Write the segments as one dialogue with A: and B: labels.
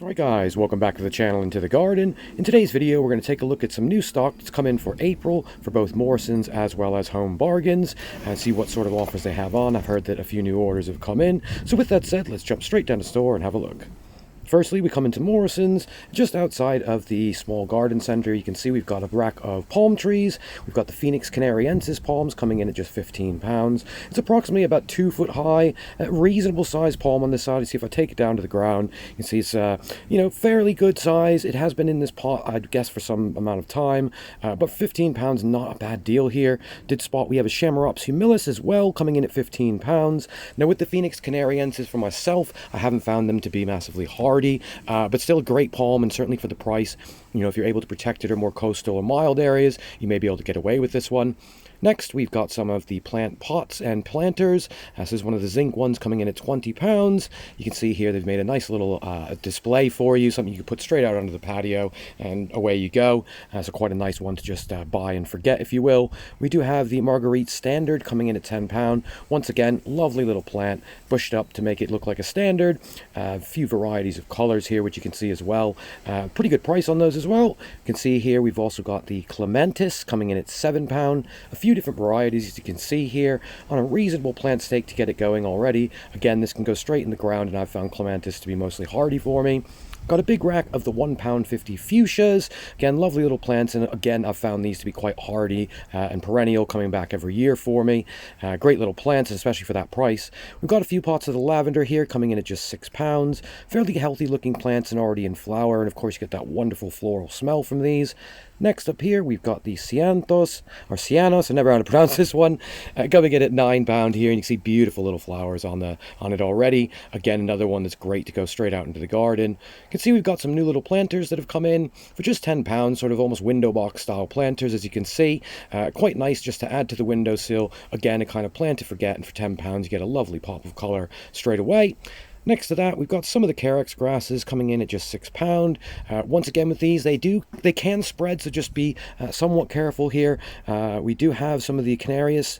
A: Alright guys, welcome back to the channel and to the garden. In today's video we're going to take a look at some new stock that's come in for April for both Morrisons as well as Home Bargains and see what sort of offers they have on. I've heard that a few new orders have come in, so with that said, let's jump straight down the store and have a look. Firstly, we come into Morrisons, just outside of the small garden center. You can see we've got a rack of palm trees. We've got the Phoenix Canariensis palms coming in at just £15. It's approximately about 2 foot high, a reasonable size palm on this side. You see if I take it down to the ground, you can see it's fairly good size. It has been in this pot, I'd guess, for some amount of time, but £15, not a bad deal here. Did spot we have a Chamaerops humilis as well, coming in at £15. Now with the Phoenix Canariensis for myself, I haven't found them to be massively hard. But still a great palm, and certainly for the price, if you're able to protect it in more coastal or mild areas, you may be able to get away with this one. Next, we've got some of the plant pots and planters. This is one of the zinc ones coming in at £20. You can see here they've made a nice little display for you, something you can put straight out onto the patio, and away you go. So quite a nice one to just buy and forget, if you will. We do have the Marguerite Standard coming in at £10. Once again, lovely little plant, bushed up to make it look like a standard. A few varieties of colors here, which you can see as well. Pretty good price on those as well. You can see here we've also got the Clematis coming in at £7. A few different varieties, as you can see here, on a reasonable plant stake to get it going already. Again, this can go straight in the ground, and I've found Clematis to be mostly hardy for me. Got a big rack of the £1.50 fuchsias. Again, lovely little plants, and again, I've found these to be quite hardy and perennial, coming back every year for me. Great little plants, especially for that price. We've got a few pots of the lavender here, coming in at just £6. Fairly healthy looking plants and already in flower, and of course you get that wonderful floral smell from these. Next up here, we've got the Cianos, I never know how to pronounce this one, coming in at £9 here, and you can see beautiful little flowers on it already. Again, another one that's great to go straight out into the garden. You can see we've got some new little planters that have come in for just £10, sort of almost window box style planters, as you can see. Quite nice just to add to the windowsill. Again, a kind of plant to forget, and for £10 you get a lovely pop of colour straight away. Next to that, we've got some of the Carex grasses coming in at just £6. Once again, with these, they can spread, so just be somewhat careful here. We do have some of the Canarius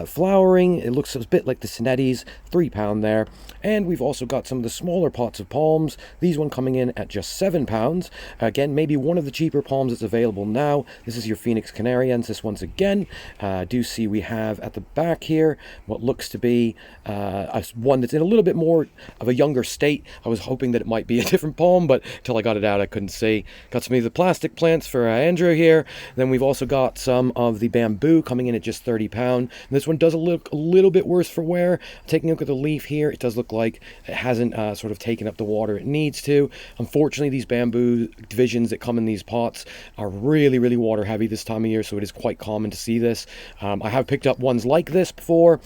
A: flowering. It looks a bit like the Sinettis, £3 there. And we've also got some of the smaller pots of palms. These one coming in at just £7. Again, maybe one of the cheaper palms that's available now. This is your Phoenix Canariensis once again. Do see we have at the back here what looks to be one that's in a little bit more of a younger state. I was hoping that it might be a different palm, but until I got it out, I couldn't see. Got some of the plastic plants for Andrew here. Then we've also got some of the bamboo coming in at just £30. And this one does look a little bit worse for wear. Taking a look at the leaf here, it does look like it hasn't sort of taken up the water it needs to. Unfortunately, these bamboo divisions that come in these pots are really, really water heavy this time of year, so it is quite common to see this. I have picked up ones like this before,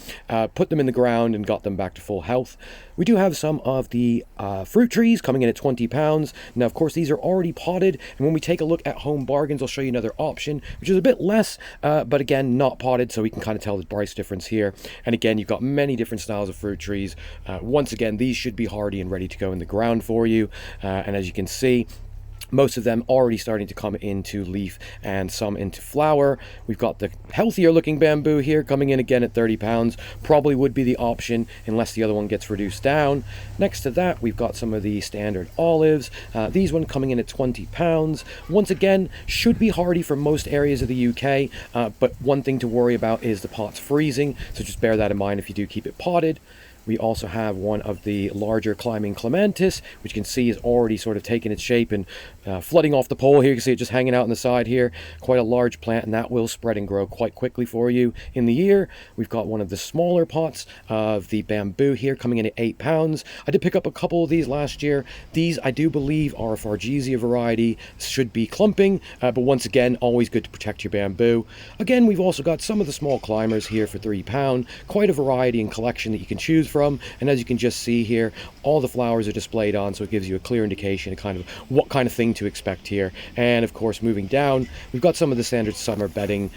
A: put them in the ground and got them back to full health. We do have some of the fruit trees coming in at £20. Now, of course, these are already potted, and when we take a look at Home Bargains, I'll show you another option, which is a bit less, but again, not potted, so we can kind of tell the price difference here. And again, you've got many different styles of fruit trees. Once again, these should be hardy and ready to go in the ground for you. And as you can see, most of them already starting to come into leaf and some into flower. We've got the healthier looking bamboo here coming in again at £30. Probably would be the option unless the other one gets reduced down. Next to that, we've got some of the standard olives. These one coming in at £20. Once again, should be hardy for most areas of the UK, but one thing to worry about is the pot's freezing, so just bear that in mind if you do keep it potted. We also have one of the larger climbing clematis, which you can see is already sort of taking its shape and flooding off the pole here. You can see it just hanging out on the side here. Quite a large plant, and that will spread and grow quite quickly for you in the year. We've got one of the smaller pots of the bamboo here coming in at £8. I did pick up a couple of these last year. These, I do believe, are a Fargesia variety, should be clumping, but once again, always good to protect your bamboo. Again, we've also got some of the small climbers here for £3. Quite a variety and collection that you can choose from. And as you can just see here, all the flowers are displayed on, so it gives you a clear indication of kind of what kind of thing to expect here. And of course, moving down, we've got some of the standard summer bedding,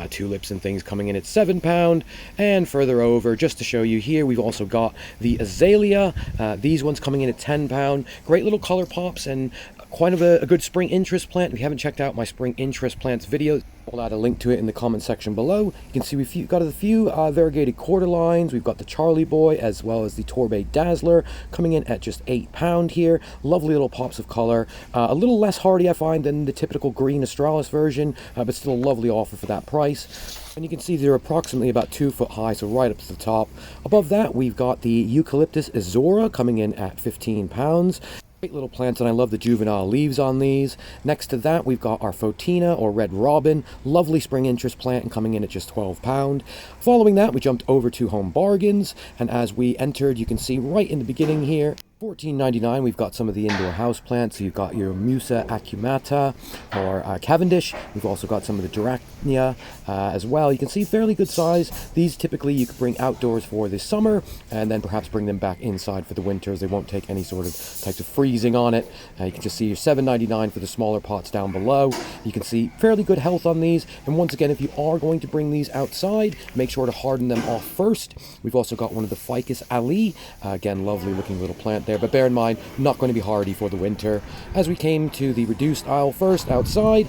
A: tulips and things coming in at £7. And further over, just to show you here, we've also got the azalea. These ones coming in at £10. Great little color pops and quite a good spring interest plant. If you haven't checked out my spring interest plants video, I'll add a link to it in the comment section below. You can see we've got a few variegated quarter lines. We've got the Charlie Boy as well as the Torbay Dazzler coming in at just £8 here. Lovely little pops of color. A little less hardy, I find, than the typical green Australis version, but still a lovely offer for that price. And you can see they're approximately about 2 foot high, so right up to the top. Above that, we've got the Eucalyptus Azora coming in at £15. Great little plants, and I love the juvenile leaves on these. Next to that, we've got our Photina or Red Robin, lovely spring interest plant, and coming in at just £12. Following that, we jumped over to Home Bargains, and as we entered, you can see right in the beginning here, $14.99, we've got some of the indoor house plants. So you've got your Musa acumata or Cavendish. We've also got some of the Duracnia as well. You can see fairly good size. These typically you could bring outdoors for this summer and then perhaps bring them back inside for the winters. They won't take any sort of types of freezing on it. You can just see your $7.99 for the smaller pots down below. You can see fairly good health on these. And once again, if you are going to bring these outside, make sure to harden them off first. We've also got one of the Ficus Ali. Again, lovely looking little plant there. But bear in mind, not going to be hardy for the winter. As we came to the reduced aisle first outside,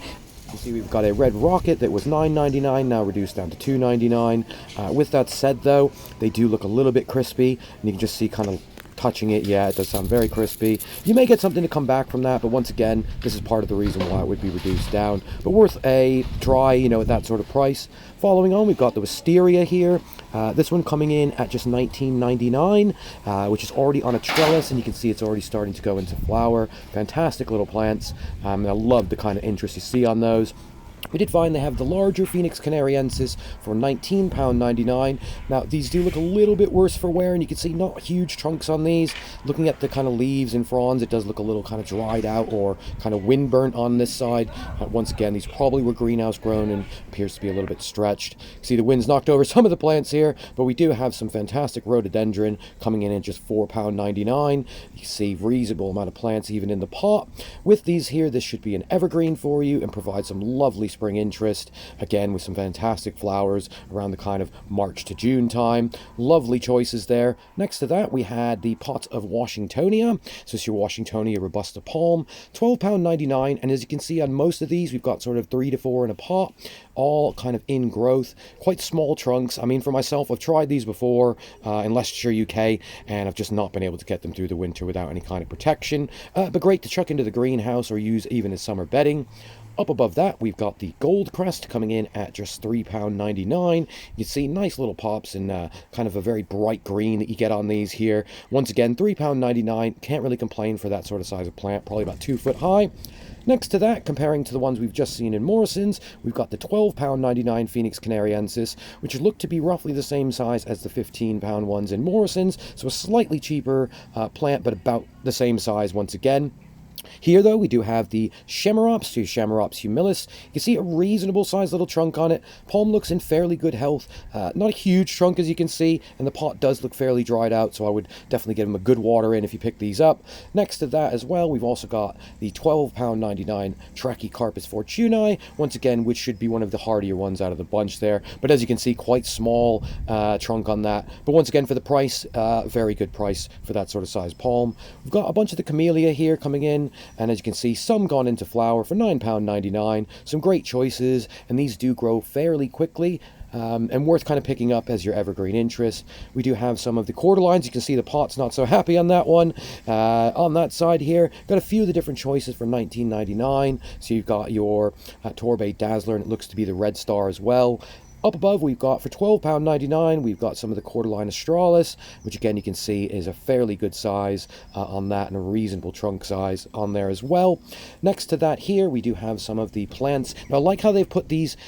A: you see we've got a Red Rocket that was $9.99, now reduced down to $2.99. With that said though, they do look a little bit crispy, and you can just see kind of touching it, yeah, it does sound very crispy. You may get something to come back from that, but once again, this is part of the reason why it would be reduced down. But worth a try, you know, at that sort of price. Following on, we've got the Wisteria here. This one coming in at just $19.99, which is already on a trellis, and you can see it's already starting to go into flower. Fantastic little plants. I love the kind of interest you see on those. We did find they have the larger Phoenix Canariensis for £19.99. Now, these do look a little bit worse for wear, and you can see not huge trunks on these. Looking at the kind of leaves and fronds, it does look a little kind of dried out or kind of wind burnt on this side. Once again, these probably were greenhouse grown and appears to be a little bit stretched. See, the wind's knocked over some of the plants here, but we do have some fantastic rhododendron coming in at just £4.99. You can see reasonable amount of plants even in the pot. With these here, this should be an evergreen for you and provide some lovely spring interest, again with some fantastic flowers around the kind of March to June time. Lovely choices there. Next to that, we had the pot of Washingtonia. So it's your Washingtonia robusta palm, £12.99, and as you can see on most of these, we've got sort of 3 to 4 in a pot, all kind of in growth, quite small trunks. I mean, for myself, I've tried these before in Leicestershire, UK, and I've just not been able to get them through the winter without any kind of protection, but great to chuck into the greenhouse or use even as summer bedding. Up above that, we've got the Gold Crest coming in at just £3.99. You can see nice little pops and kind of a very bright green that you get on these here. Once again, £3.99. Can't really complain for that sort of size of plant, probably about 2 foot high. Next to that, comparing to the ones we've just seen in Morrisons, we've got the £12.99 Phoenix Canariensis, which look to be roughly the same size as the £15 ones in Morrisons, so a slightly cheaper plant, but about the same size once again. Here, though, we do have the Chamaerops, to Chamaerops humilis. You can see a reasonable sized little trunk on it. Palm looks in fairly good health. Not a huge trunk, as you can see, and the pot does look fairly dried out, so I would definitely give them a good water in if you pick these up. Next to that as well, we've also got the £12.99 Trachycarpus fortunae, once again, which should be one of the hardier ones out of the bunch there. But as you can see, quite small trunk on that. But once again, for the price, very good price for that sort of size palm. We've got a bunch of the Camellia here coming in, and as you can see, some gone into flower for £9.99. Some great choices, and these do grow fairly quickly. And worth kind of picking up as your evergreen interest. We do have some of the Cordelines. You can see the pot's not so happy on that one. On that side here, got a few of the different choices for $19.99. So you've got your Torbay Dazzler, and it looks to be the Red Star as well. Up above, we've got for £12.99, we've got some of the Cordyline Australis, which again you can see is a fairly good size on that, and a reasonable trunk size on there as well. Next to that here, we do have some of the plants. Now I like how they've put these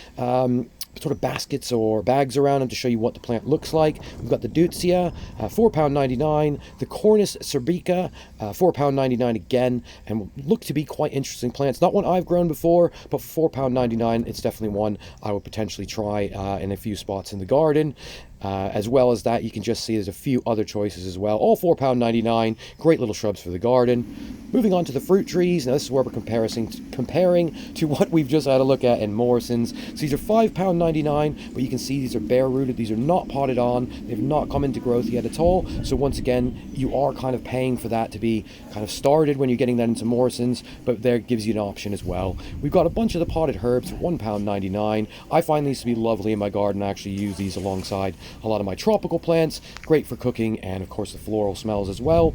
A: sort of baskets or bags around them to show you what the plant looks like. We've got the Deutzia, £4.99, the Cornus cerbica, £4.99 again, and look to be quite interesting plants. Not one I've grown before, but for £4.99, it's definitely one I would potentially try in a few spots in the garden. As well as that, you can just see there's a few other choices as well, all £4.99. Great little shrubs for the garden. Moving on to the fruit trees. Now this is where we're comparing to what we've just had a look at in Morrisons. So these are £5.99, but you can see these are bare rooted. These are not potted on. They've not come into growth yet at all. So once again, you are kind of paying for that to be kind of started when you're getting that into Morrisons, but there gives you an option as well. We've got a bunch of the potted herbs for £1.99. I find these to be lovely in my garden. I actually use these alongside a lot of my tropical plants. Great for cooking, and of course the floral smells as well.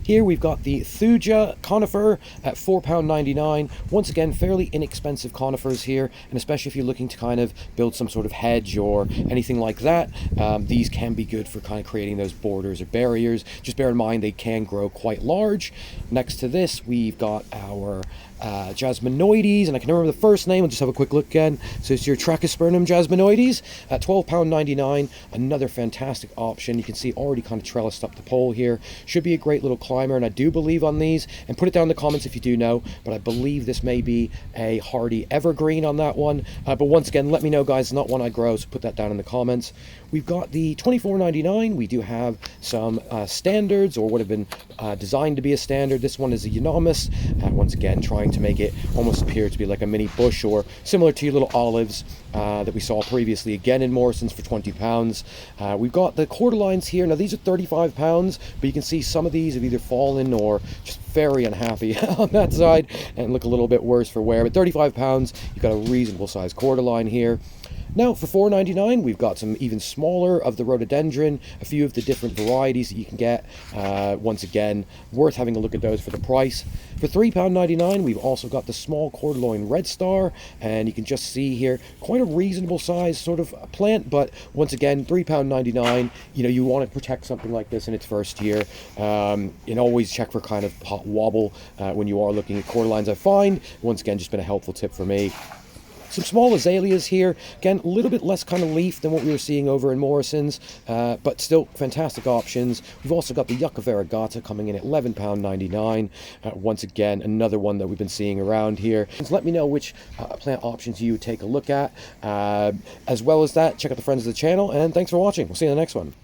A: Here we've got the Thuja conifer at £4.99. Once again, fairly inexpensive conifers here, and especially if you're looking to kind of build some sort of hedge or anything like that, these can be good for kind of creating those borders or barriers. Just bear in mind they can grow quite large. Next to this, we've got our Jasminoides, and I can remember the first name. I'll just have a quick look again. So it's your Trachyspernum Jasminoides at £12.99. Another fantastic option. You can see already kind of trellised up the pole here. Should be a great little climber, and I do believe on these, and put it down in the comments if you do know, but I believe this may be a hardy evergreen on that one. But once again, let me know, guys. It's not one I grow, so put that down in the comments. We've got the $24.99. We do have some standards, or would have been designed to be a standard. This one is a Euonymus, once again trying to make it almost appear to be like a mini bush, or similar to your little olives that we saw previously, again in Morrisons for £20. We've got the cordyline here. Now these are £35, but you can see some of these have either fallen or just very unhappy on that side and look a little bit worse for wear. But £35, you've got a reasonable size cordyline here. Now for $4.99, we've got some even smaller of the rhododendron, a few of the different varieties that you can get. Once again, worth having a look at those for the price. For £3.99, we've also got the small cordyloin red star, and you can just see here, quite a reasonable size sort of plant, but once again, £3.99. You know, you want to protect something like this in its first year. And always check for kind of pot wobble when you are looking at cordylines, I find. Once again, just been a helpful tip for me. Some small azaleas here. Again, a little bit less kind of leaf than what we were seeing over in Morrisons, but still fantastic options. We've also got the Yucca variegata coming in at £11.99. Once again, another one that we've been seeing around here. So let me know which plant options you would take a look at. As well as that, check out the friends of the channel, and thanks for watching. We'll see you in the next one.